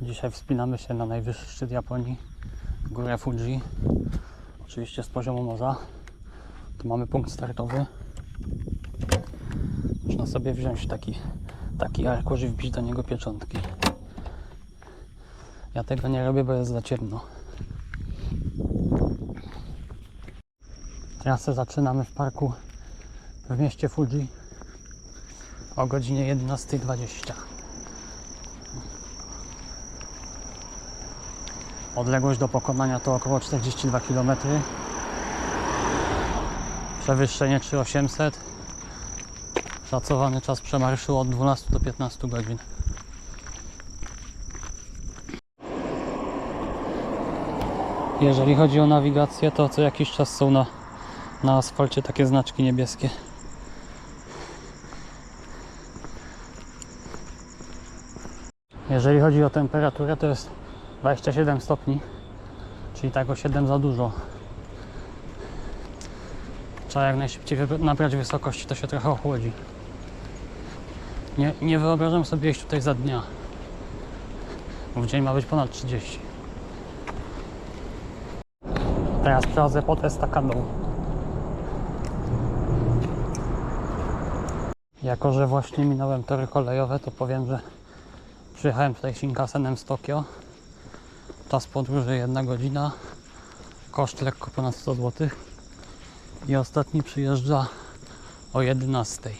Dzisiaj wspinamy się na najwyższy szczyt Japonii, górę Fuji. Oczywiście z poziomu morza. Tu mamy punkt startowy. Można sobie wziąć taki arkusz i wbić do niego pieczątki. Ja tego nie robię, bo jest za ciemno. Trasę zaczynamy w parku w mieście Fuji o godzinie 11:20. Odległość do pokonania to około 42 km. Przewyższenie 3800. Szacowany czas przemarszu od 12 do 15 godzin. Jeżeli chodzi o nawigację, to co jakiś czas są na asfalcie takie znaczki niebieskie. Jeżeli chodzi o temperaturę, to jest 27 stopni, czyli tak o 7 za dużo. Trzeba jak najszybciej nabrać wysokości, to się trochę ochłodzi. Nie wyobrażam sobie iść tutaj za dnia. W dzień ma być ponad 30. Teraz przechodzę pod estakadą. Jako że właśnie minąłem tory kolejowe, to powiem, że przyjechałem tutaj Shinkansenem z Tokio. Czas podróży 1 godzina. Koszt lekko ponad 100 zł. I ostatni przyjeżdża o 11.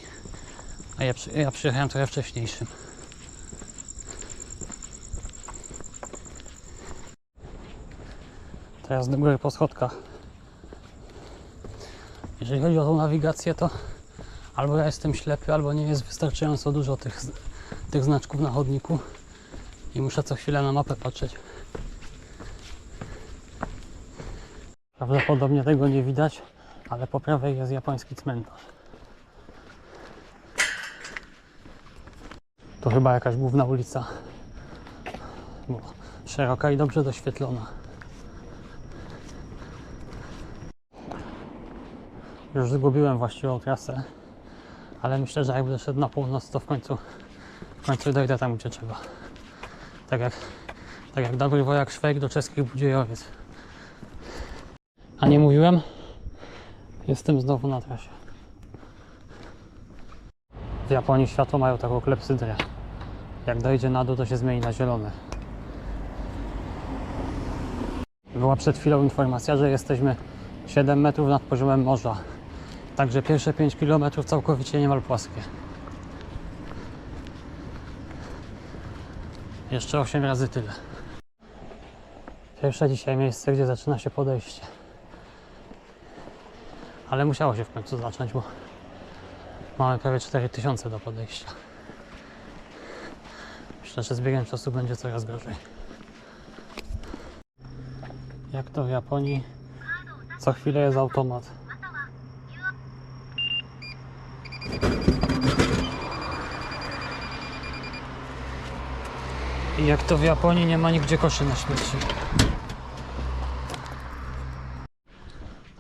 A ja przyjechałem trochę wcześniejszym. Teraz do góry po schodkach. Jeżeli chodzi o tą nawigację, to albo ja jestem ślepy, albo nie jest wystarczająco dużo tych znaczków na chodniku i muszę co chwilę na mapę patrzeć. Prawdopodobnie tego nie widać, ale po prawej jest japoński cmentarz. To chyba jakaś główna ulica, bo szeroka i dobrze doświetlona. Już zgubiłem właściwą trasę, ale myślę, że jak będę szedł na północ, to w końcu dojdę tam, gdzie trzeba. Tak jak dobry wojak Szwajk do czeskich Budziejowiec. A nie mówiłem? Jestem znowu na trasie. W Japonii światło mają taką klepsydrę. Jak dojdzie na dół, to się zmieni na zielone. Była przed chwilą informacja, że jesteśmy 7 metrów nad poziomem morza. Także pierwsze 5 km całkowicie niemal płaskie. Jeszcze 8 razy tyle. Pierwsze dzisiaj miejsce, gdzie zaczyna się podejście. Ale musiało się w końcu zacząć, bo mamy prawie 4000 do podejścia. Myślę, że z biegiem czasu będzie coraz gorzej. Jak to w Japonii, co chwilę jest automat. I jak to w Japonii, nie ma nigdzie koszy na śmieci.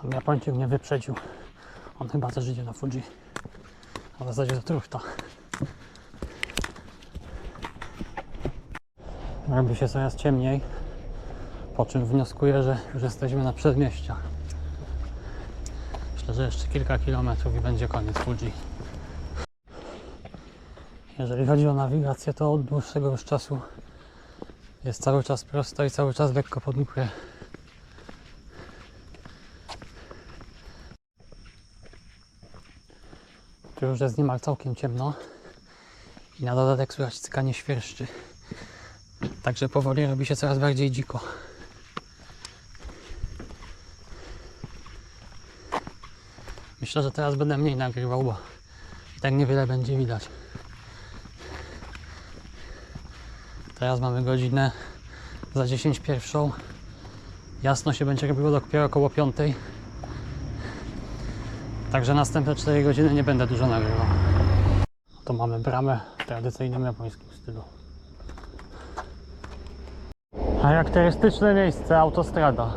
Tam Japończyk mnie wyprzedził. On chyba też idzie na Fuji. A w zasadzie to truchta. Robi się coraz ciemniej, po czym wnioskuję, że już jesteśmy na przedmieściach. Myślę, że jeszcze kilka kilometrów i będzie koniec Fuji. Jeżeli chodzi o nawigację, to od dłuższego już czasu jest cały czas prosto i cały czas lekko pod górę. Tu już jest niemal całkiem ciemno i na dodatek słychać cykanie świerszczy. Także powoli robi się coraz bardziej dziko. Myślę, że teraz będę mniej nagrywał, bo i tak niewiele będzie widać. Teraz mamy godzinę za 10:01. Jasno się będzie robiło dopiero około 5. Także następne 4 godziny nie będę dużo nagrywał. To mamy bramę w tradycyjnym japońskim stylu. Charakterystyczne miejsce, autostrada.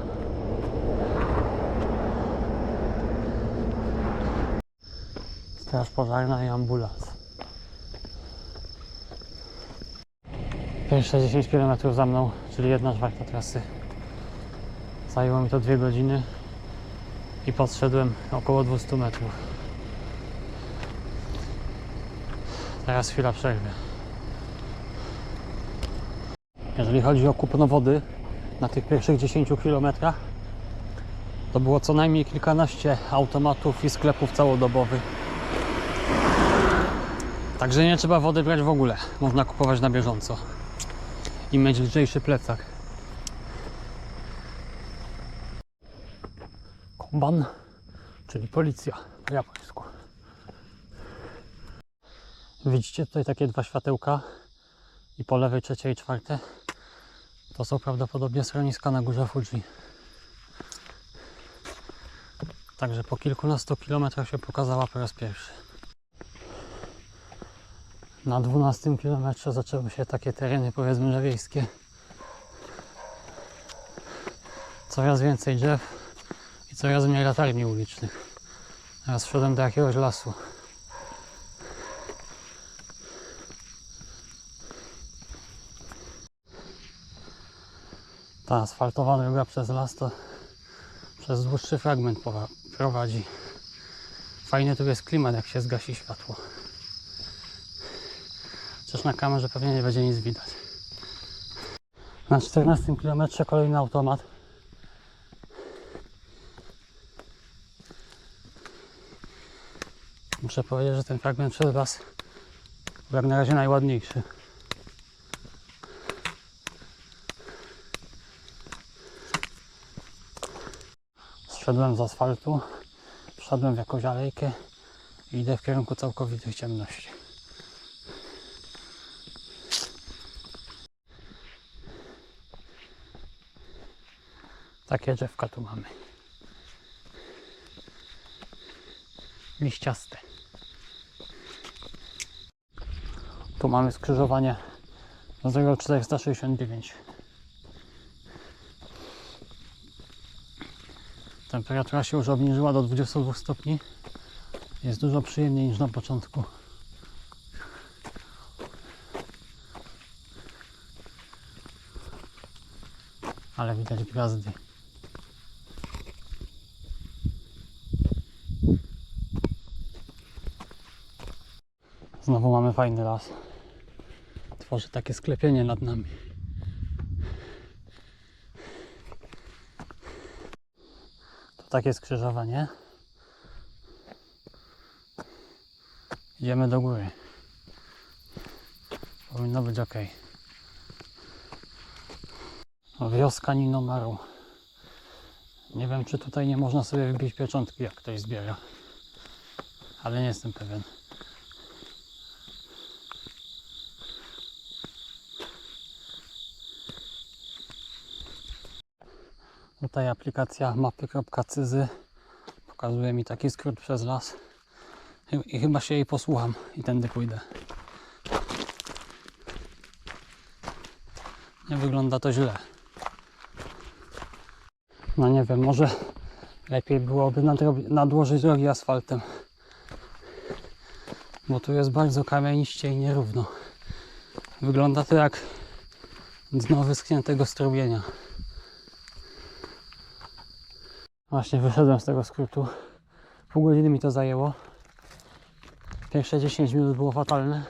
Straż pożarna i ambulans. Pierwsze 10 km za mną, czyli 1/4 trasy. Zajęło mi to 2 godziny i podszedłem około 200 metrów. Teraz chwila przerwy. Jeżeli chodzi o kupno wody na tych pierwszych 10 km, to było co najmniej kilkanaście automatów i sklepów całodobowych. Także nie trzeba wody brać w ogóle. Można kupować na bieżąco i mieć lżejszy plecak. Komban, czyli policja po japońsku. Widzicie tutaj takie dwa światełka i po lewej trzecie i czwarte to są prawdopodobnie schroniska na górze Fuji. Także po kilkunastu kilometrach się pokazała po raz pierwszy. Na 12 kilometrze zaczęły się takie tereny, powiedzmy, że wiejskie. Coraz więcej drzew i coraz mniej latarni ulicznych. Teraz wszedłem do jakiegoś lasu. Ta asfaltowa droga przez las to przez dłuższy fragment prowadzi. Fajny tu jest klimat, jak się zgasi światło. Chociaż na kamerze pewnie nie będzie nic widać. Na 14 km kolejny automat. Muszę powiedzieć, że ten fragment przez las był jak na razie najładniejszy. Zszedłem z asfaltu, wszedłem w jakąś alejkę i idę w kierunku całkowitych ciemności. Takie drzewka tu mamy. Liściaste. Tu mamy skrzyżowanie 0469. Temperatura się już obniżyła do 22 stopni. Jest dużo przyjemniej niż na początku. Ale widać gwiazdy. Znowu mamy fajny las. Tworzy takie sklepienie nad nami. To takie skrzyżowanie. Idziemy do góry. Powinno być ok. Wioska Ninomaru. Nie wiem, czy tutaj nie można sobie wbić pieczątki, jak ktoś zbiera. Ale nie jestem pewien. Tutaj aplikacja mapy.cyzy pokazuje mi taki skrót przez las. I chyba się jej posłucham i tędy pójdę. Nie wygląda to źle. No nie wiem, może lepiej byłoby nadłożyć drogi asfaltem. Bo tu jest bardzo kamieniście i nierówno. Wygląda to jak dno wyschniętego strumienia. Właśnie wyszedłem z tego skrótu. Pół godziny mi to zajęło. Pierwsze 10 minut było fatalne.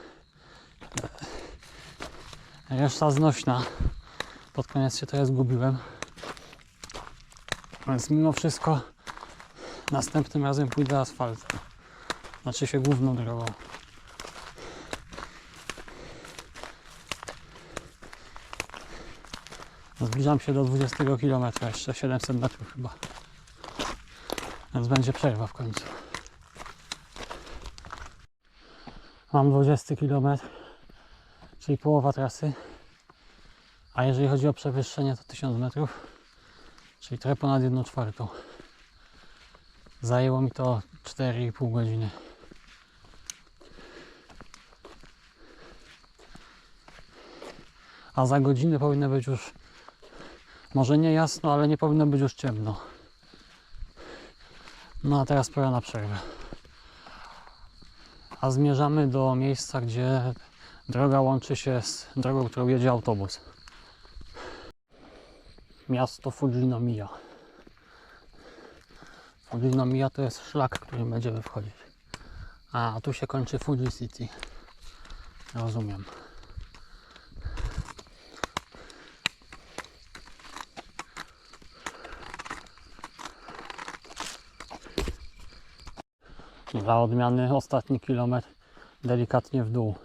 Reszta znośna. Pod koniec się trochę zgubiłem. Więc mimo wszystko następnym razem pójdę asfaltem. Znaczy się główną drogą. Zbliżam się do 20 km, jeszcze 700 metrów chyba. Więc będzie przerwa w końcu. Mam 20 km, czyli połowa trasy. A jeżeli chodzi o przewyższenie, to 1000 metrów, czyli trochę ponad 1/4. Zajęło mi to 4,5 godziny. A za godzinę powinno być już, może nie jasno, ale nie powinno być już ciemno. No a teraz pora na przerwę. A zmierzamy do miejsca, gdzie Droga łączy się z drogą, którą jedzie autobus. Miasto Fujinomiya. Fujinomiya to jest szlak, którym będziemy wchodzić. A tu się kończy Fuji City. Rozumiem. Dla odmiany ostatni kilometr delikatnie w dół.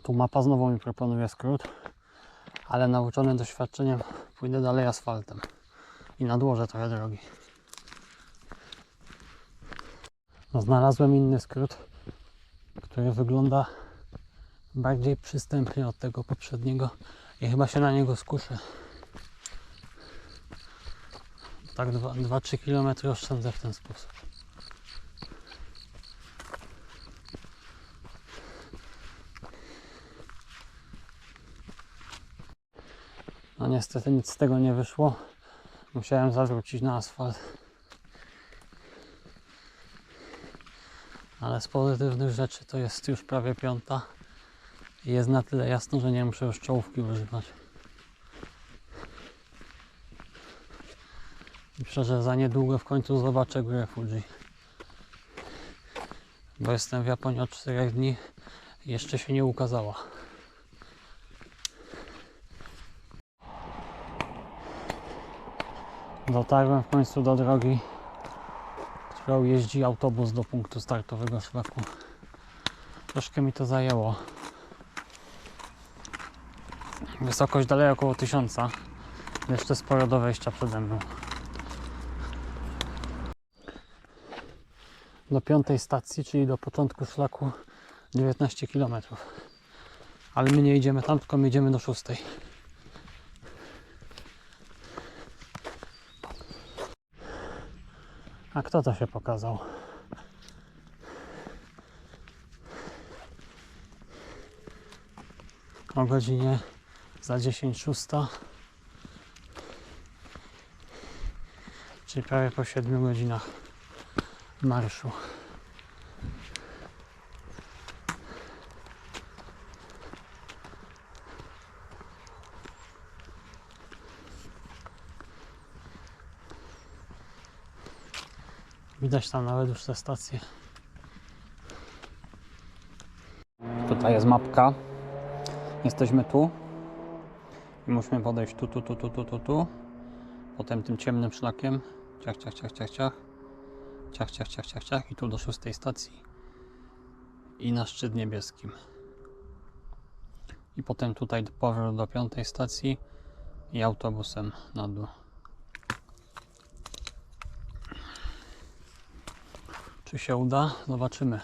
Tu mapa znowu mi proponuje skrót, ale nauczony doświadczeniem pójdę dalej asfaltem i nadłożę trochę drogi. Znalazłem inny skrót, który wygląda bardziej przystępnie od tego poprzedniego i chyba się na niego skuszę. Tak 2-3 km oszczędzę w ten sposób. No niestety nic z tego nie wyszło. Musiałem zawrócić na asfalt. Ale z pozytywnych rzeczy to jest już prawie 5. I jest na tyle jasno, że nie muszę już czołówki używać. I myślę, że za niedługo w końcu zobaczę górę Fuji. Bo jestem w Japonii od 4 dni i jeszcze się nie ukazała. Dotarłem w końcu do drogi, którą jeździ autobus do punktu startowego szlaku. Troszkę mi to zajęło. Wysokość dalej około 1000. Jeszcze sporo do wejścia przede mną. Do 5. stacji, czyli do początku szlaku 19 km. Ale my nie idziemy tam, tylko my idziemy do 6. A kto to się pokazał? O godzinie za 10:06, czyli prawie po 7 godzinach marszu. Widać tam nawet już te stacje. Tutaj jest mapka. Jesteśmy tu. I musimy podejść tu. Potem tym ciemnym szlakiem. Ciach. Ciach. I tu do 6. stacji. I na szczyt niebieskim. I potem tutaj powrót do 5. stacji. I autobusem na dół. Czy się uda? Zobaczymy.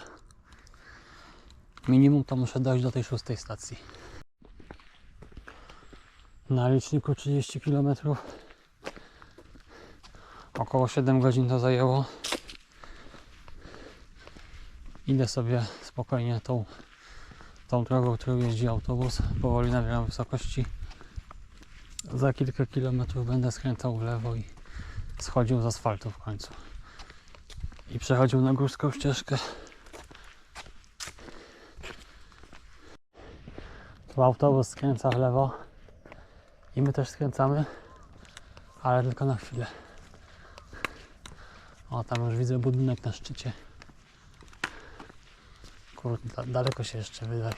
Minimum to muszę dojść do tej 6. stacji. Na liczniku 30 km. Około 7 godzin to zajęło. Idę sobie spokojnie tą drogą, którą jeździ autobus. Powoli nabieram wysokości. Za kilka kilometrów będę skręcał w lewo i schodził z asfaltu w końcu. I przechodził na górską ścieżkę. Tu autobus skręca w lewo i my też skręcamy, ale tylko na chwilę. O, tam już widzę budynek na szczycie. Kurde, daleko się jeszcze wydaje.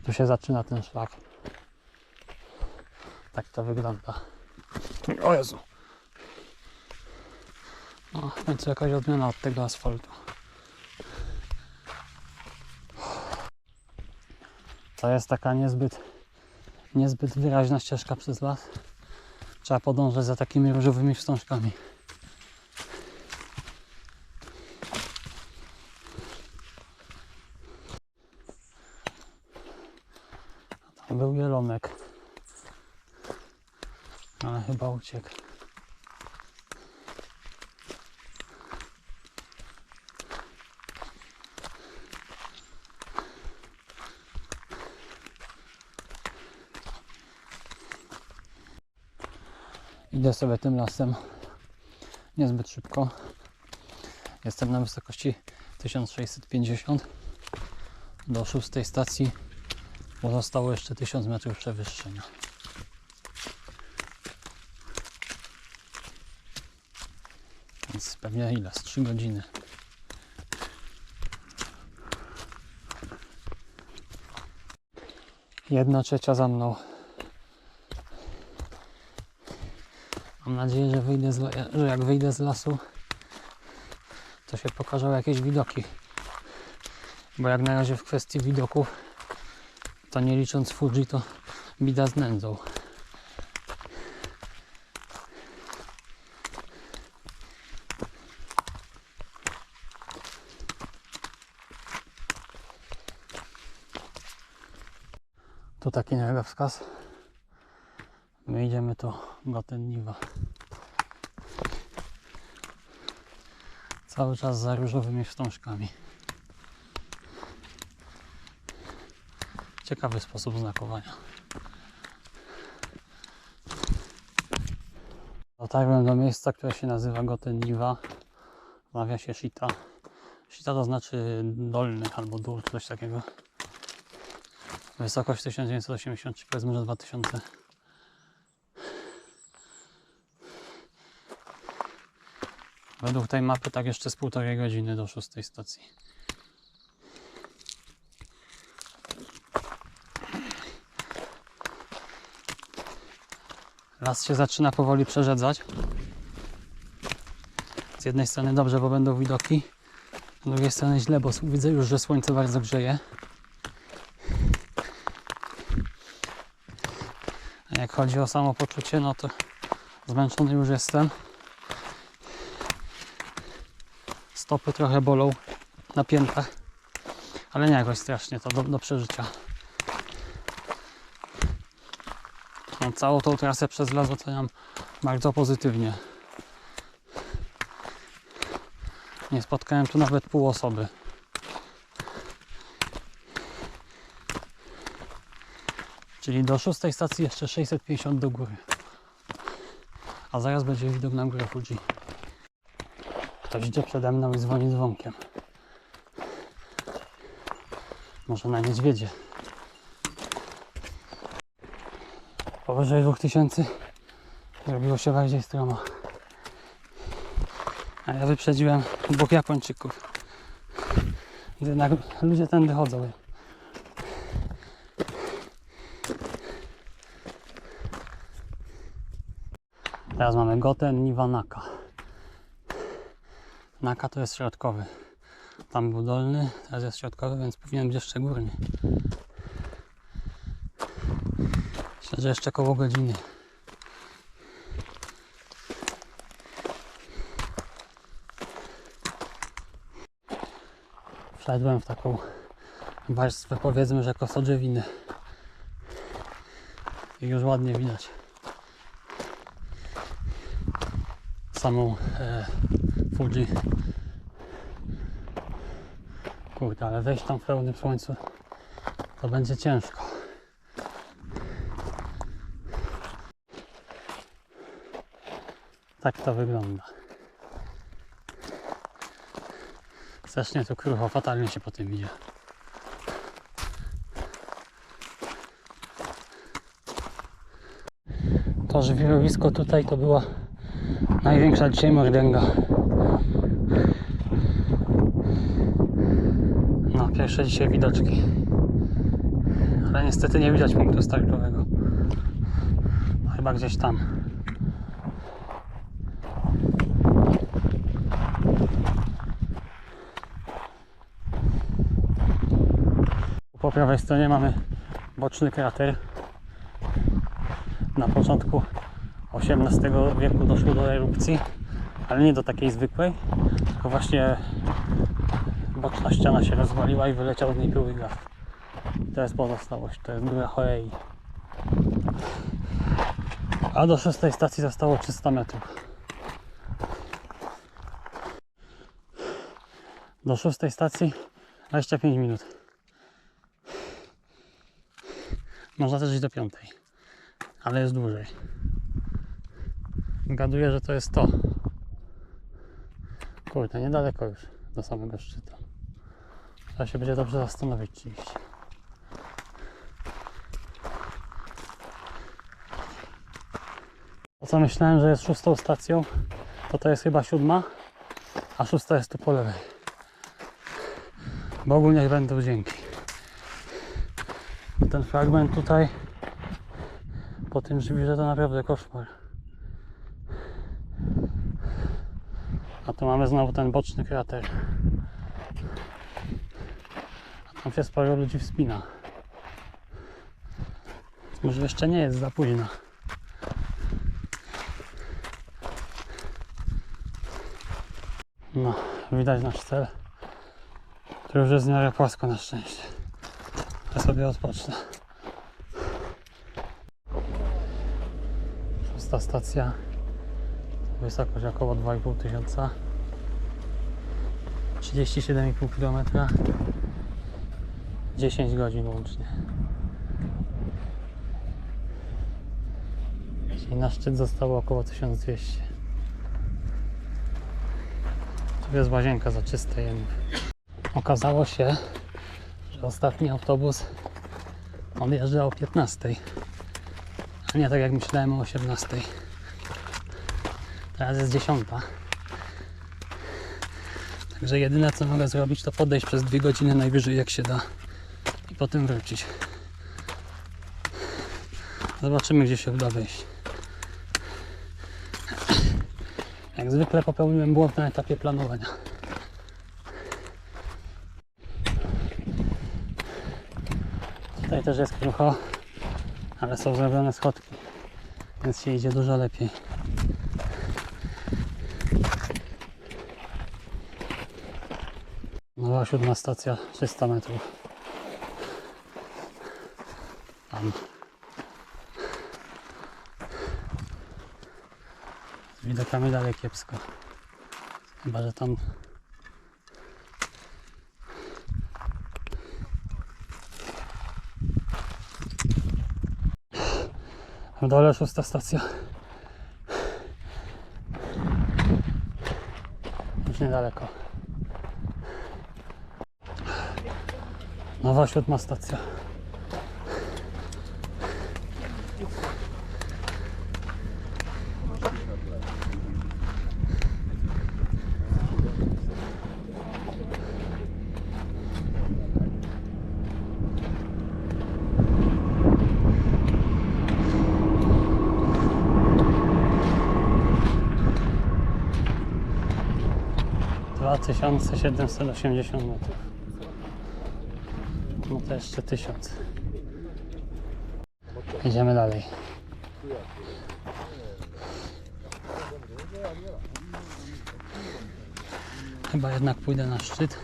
Tu się zaczyna ten szlak. Tak to wygląda. O Jezu! O, w końcu jakaś odmiana od tego asfaltu. To jest taka niezbyt wyraźna ścieżka przez las. Trzeba podążać za takimi różowymi wstążkami. Tam był jelonek, ale chyba uciekł. Idę sobie tym lasem niezbyt szybko. Jestem na wysokości 1650. Do 6 stacji pozostało jeszcze 1000 metrów przewyższenia. Więc pewnie ile? Z 3 godziny. Jedna trzecia za mną. Mam nadzieję, że jak wyjdę z lasu, to się pokażą jakieś widoki. Bo jak na razie w kwestii widoków, to nie licząc Fuji, to bida z nędzą. Tu taki drogowskaz. My idziemy to Gotenniwa. Cały czas za różowymi wstążkami. Ciekawy sposób znakowania. Dotarłem do miejsca, które się nazywa Gotenniwa. W nawiasie Shita. Shita to znaczy dolny albo dół, coś takiego. Wysokość 1983, powiedzmy, że 2000. Według tej mapy tak jeszcze z 1,5 godziny do 6 stacji. Las się zaczyna powoli przerzedzać. Z jednej strony dobrze, bo będą widoki. Z drugiej strony źle, bo widzę już, że słońce bardzo grzeje. A jak chodzi o samopoczucie, no to zmęczony już jestem. Stopy trochę bolą na piętach, ale nie jakoś strasznie, to do przeżycia. No, całą tą trasę przez las oceniam bardzo pozytywnie. Nie spotkałem tu nawet pół osoby. Czyli do 6 stacji jeszcze 650 do góry. A zaraz będzie widok na górę Fuji. Ktoś idzie przede mną i dzwoni dzwonkiem. Może na niedźwiedzie. Powyżej 2000 zrobiło się bardziej stromo. A ja wyprzedziłem 2 Japończyków. Jednak ludzie tędy chodzą. Teraz mamy Gotenniwa Naka. Naka to jest środkowy. Tam był dolny, teraz jest środkowy, więc powinien być jeszcze górny. Myślę, że jeszcze koło godziny. Wszedłem w taką warstwę, powiedzmy, że kosodrzewiny. I już ładnie widać samą Fuji. Kurde, ale wejść tam w pełnym słońcu to będzie ciężko. Tak to wygląda. Strasznie tu krucho, fatalnie się po tym idzie. To żwirowisko tutaj to była największa dzisiaj mordęga. No, pierwsze dzisiaj widoczki. Ale niestety nie widać punktu startowego. No, chyba gdzieś tam. Po prawej stronie mamy boczny krater. Na początku XVIII wieku doszło do erupcji, ale nie do takiej zwykłej, tylko właśnie boczna ściana się rozwaliła i wyleciał z niej pył i gaz. To jest pozostałość, to jest góra Hoei. A do 6 stacji zostało 300 metrów. Do 6 stacji 25 minut. Można też iść do 5, ale jest dłużej. Zgaduję, że to jest to. Kurde, niedaleko już do samego szczytu. Trzeba się będzie dobrze zastanowić, czy iść. To co myślałem, że jest 6. stacją, to jest chyba 7, a 6 jest tu po lewej. Bogu niech będą dzięki. Ten fragment tutaj po tym żwirze to naprawdę koszmar. A tu mamy znowu ten boczny krater. A tam się sporo ludzi wspina. Może jeszcze nie jest za późno. No, widać nasz cel. To już jest w miarę płasko na szczęście. Ja sobie odpocznę. 6. stacja. Wysokość około 2500. 37,5 km. 10 godzin łącznie. Czyli na szczyt zostało około 1200. Tu jest łazienka za czyste jemy. Okazało się, że ostatni autobus odjeżdża o 15, a nie tak jak myślałem o 18. Teraz jest 10. Także jedyne co mogę zrobić, to podejść przez 2 godziny najwyżej jak się da i potem wrócić. Zobaczymy, gdzie się uda wejść. Jak zwykle popełniłem błąd na etapie planowania. Tutaj też jest krucho, ale są zrobione schodki, więc się idzie dużo lepiej. Nowa 7. stacja, 300 metrów. Tam. Z widokami dalej kiepsko. Chyba że tam w dole 6. stacja. Już niedaleko. Nowa 7. stacja. Dwa 2780 metrów. No to jeszcze 1000. Idziemy dalej. Chyba jednak pójdę na szczyt.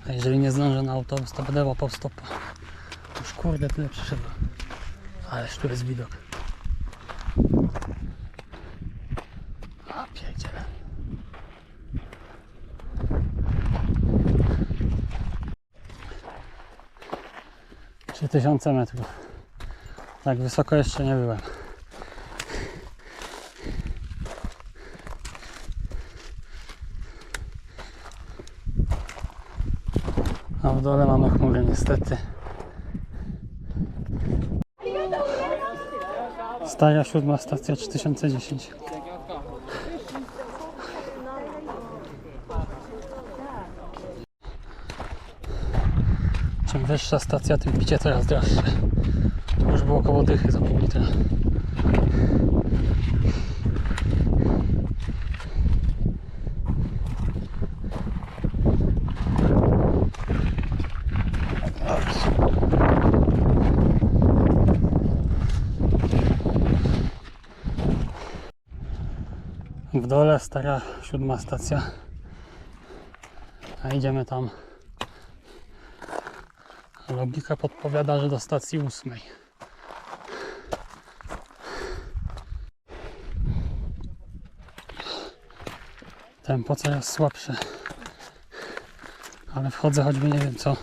A jeżeli nie zdążę na autobus, to będę łapał stopa. Już kurde tyle przyszedłem. Ależ tu jest widok. A pierdziele. Trzy 3000 metrów. Tak wysoko jeszcze nie byłem. A w dole mamy chmury niestety. Stara 7. stacja 3010. Czym wyższa stacja, tym picie coraz droższe. To już było około dychy za pół litra. W dole stara 7. stacja, a idziemy tam. Logika podpowiada, że do stacji 8. Tempo coraz słabsze, ale wchodzę choćby nie wiem co,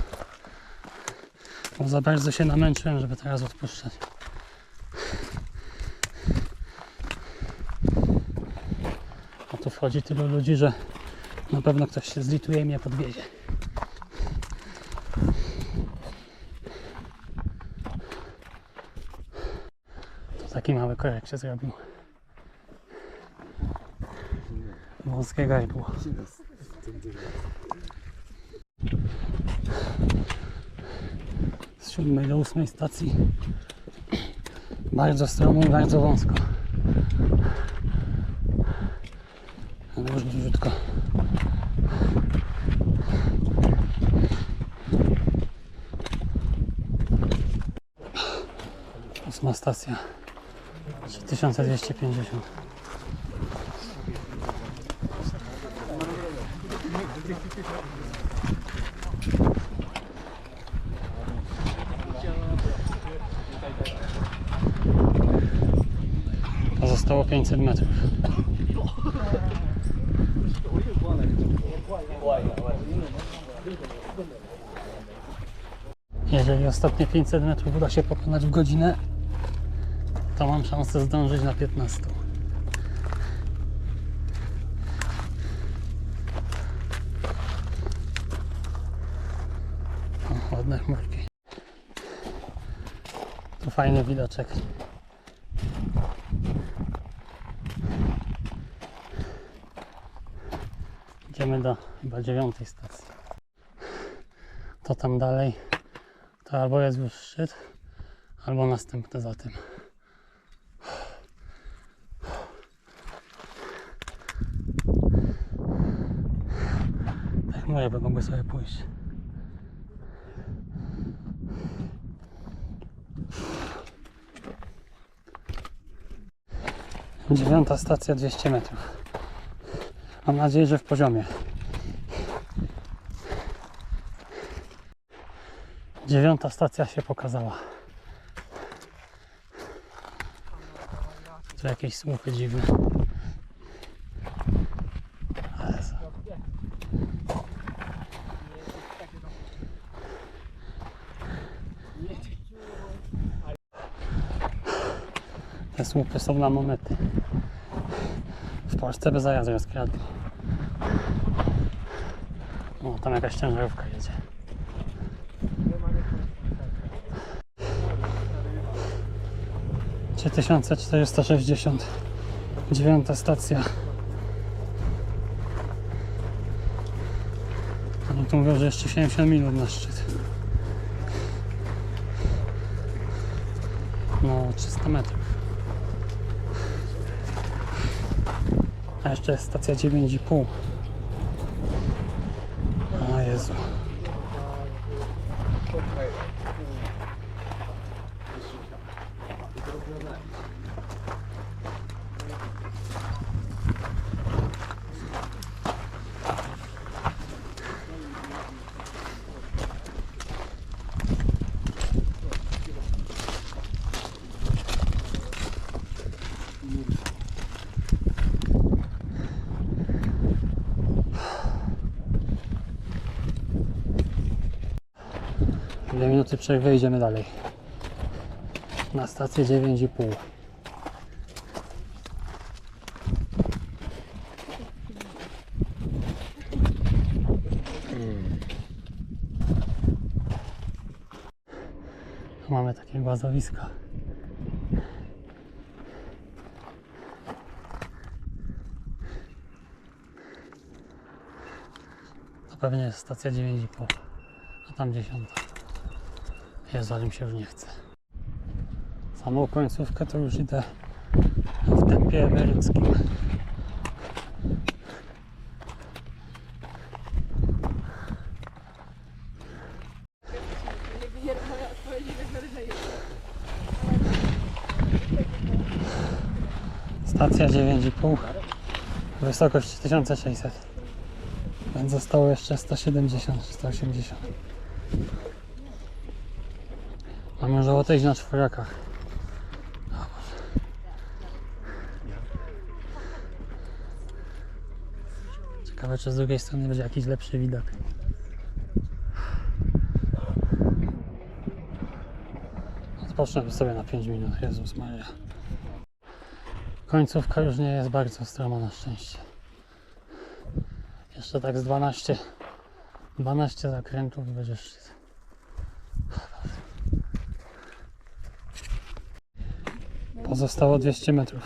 bo za bardzo się namęczyłem, żeby teraz odpuszczać. A tu podchodzi tylu ludzi, że na pewno ktoś się zlituje i mnie podwiezie. To taki mały korek się zrobił. Wąskie gardło. Z 7 do 8 stacji bardzo stromo i bardzo wąsko. Ale już bliziutko. 8 stacja 3250. Pozostało 500 metrów. Jeżeli ostatnie 500 metrów uda się pokonać w godzinę, to mam szansę zdążyć na 15. O, ładne chmurki. Tu fajny widoczek. Idziemy do chyba 9 stacji. To tam dalej to albo jest już szczyt, albo następny za tym. Te chmury by mogły sobie pójść. Dziewiąta stacja 200 metrów. Mam nadzieję, że w poziomie. 9 stacja się pokazała. Tu jakieś słupy dziwne. Te słupy są na monety. W Polsce by zajazd rozkradli. O, tam jakaś ciężarówka jedzie. Czy 1460. 9 stacja. Oni tu mówią, że jeszcze 70 minut na szczyt. No, 300 metrów. A jeszcze jest stacja 9,5. O Jezu. Dwie minuty przerwy, idziemy dalej. Na stację 9,5. Tu mamy takie głazowiska. To pewnie jest stacja 9,5, a tam 10. Jezu, ale mi się już nie chce. Samą końcówkę to już idę w tempie emeryckim. Stacja 9,5, wysokość 1600, więc zostało jeszcze 170-180. Mam już ochotę iść na czworakach. Ciekawe, czy z drugiej strony będzie jakiś lepszy widok. Odpocznę sobie na 5 minut, Jezus Maria. Końcówka już nie jest bardzo stroma na szczęście. Jeszcze tak z 12 zakrętów i będzie szczyt. Pozostało 200 metrów.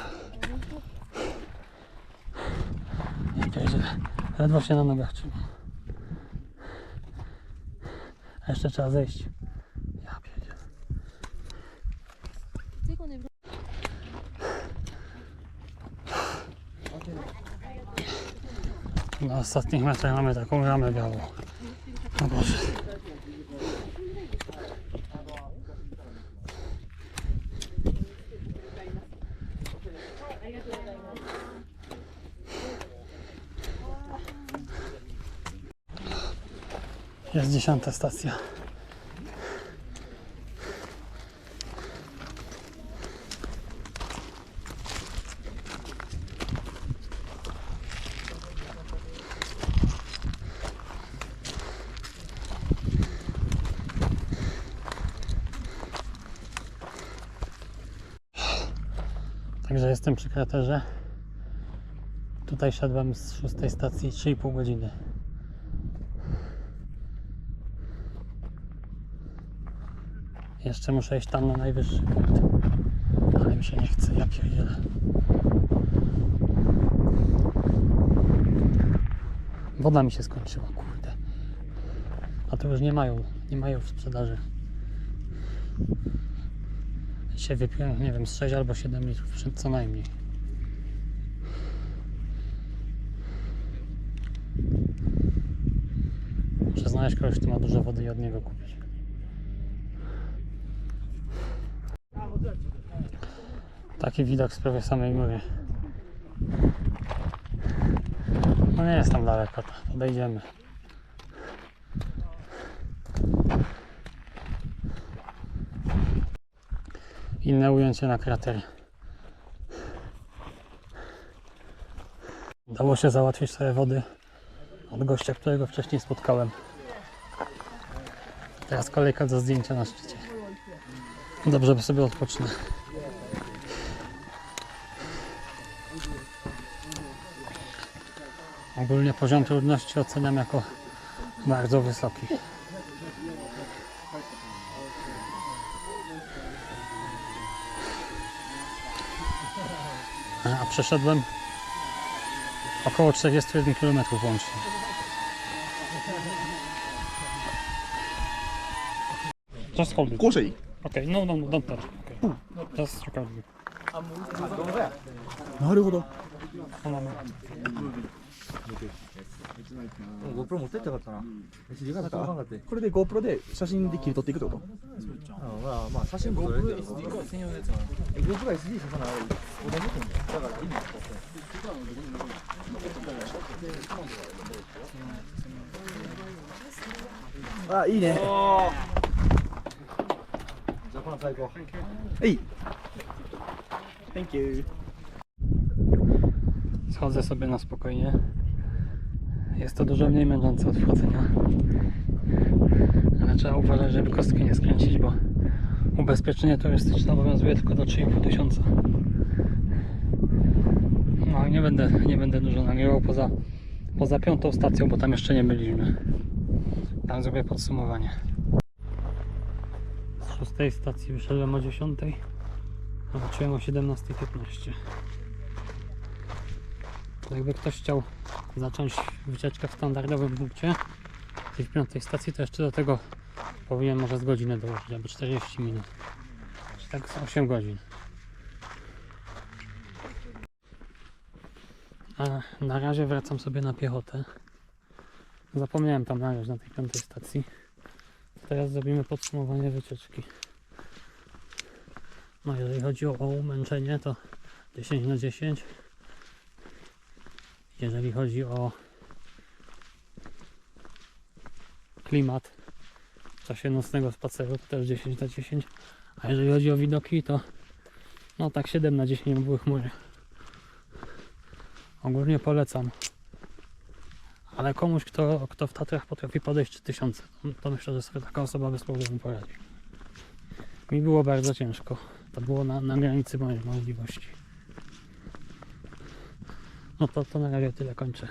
Ledwo się na nogach trzymam. A jeszcze trzeba zejść. Ja pierdzielę. Na ostatnich metrach mamy taką ramę białą. O Boże. Jest 10. stacja. Także jestem przy kraterze. Tutaj szedłem z 6. stacji 3,5 godziny. Jeszcze muszę iść tam na najwyższy punkt. Ale mi się nie chce, ja pierdzielę. Woda mi się skończyła, kurde. A to już nie mają w sprzedaży. Dzisiaj wypiłem, nie wiem, z 6 albo 7 litrów, co najmniej. Muszę znaleźć kogoś, kto ma dużo wody i od niego kupić. Taki widok z prawie samej góry. No nie jest tam daleko, to podejdziemy. Inne ujęcie na krater. Udało się załatwić sobie wody od gościa, którego wcześniej spotkałem. Teraz kolejka do zdjęcia na szczycie. Dobrze, by sobie odpocznę. Ogólnie poziom trudności oceniam jako bardzo wysoki. A przeszedłem około 41 km łącznie. Just hold it. こうしていい Okay, no, don't touch. Okay. Just record me. なるほど GoPro 持ってってよかったな。時間かかんかって。これで GoPro で写真で切り取っていくってことまあ写真も撮れる。専用のやつなの。GoPro は SD ささない。同じくんだよ。だからいいんですあ、いいねジャパン最高。はい Thank you Schodzę sobie na spokojnie. Jest to dużo mniej męczące od wchodzenia. Ale trzeba uważać, żeby kostki nie skręcić, bo ubezpieczenie turystyczne obowiązuje tylko do 3500. No i nie będę dużo nagrywał poza 5. stacją, bo tam jeszcze nie byliśmy. Tam zrobię podsumowanie. Z 6. stacji wyszedłem o 10, a wróciłem o 17:15. Jakby ktoś chciał zacząć wycieczkę w standardowym punkcie, czyli w 5. stacji, to jeszcze do tego powinien może z godziny dołożyć, albo 40 minut. Czyli tak z 8 godzin. A na razie wracam sobie na piechotę. Zapomniałem tam nagrać na tej 5. stacji. Teraz zrobimy podsumowanie wycieczki. No jeżeli chodzi o umęczenie, to 10/10. Jeżeli chodzi o klimat w czasie nocnego spaceru, to też 10/10. A jeżeli chodzi o widoki, to no tak 7/10 były chmury. Ogólnie polecam. Ale komuś, kto w Tatrach potrafi podejść 3000, to myślę, że sobie taka osoba bez problemu poradzi. Mi było bardzo ciężko. To było na granicy mojej możliwości. No to na razie tyle kończę.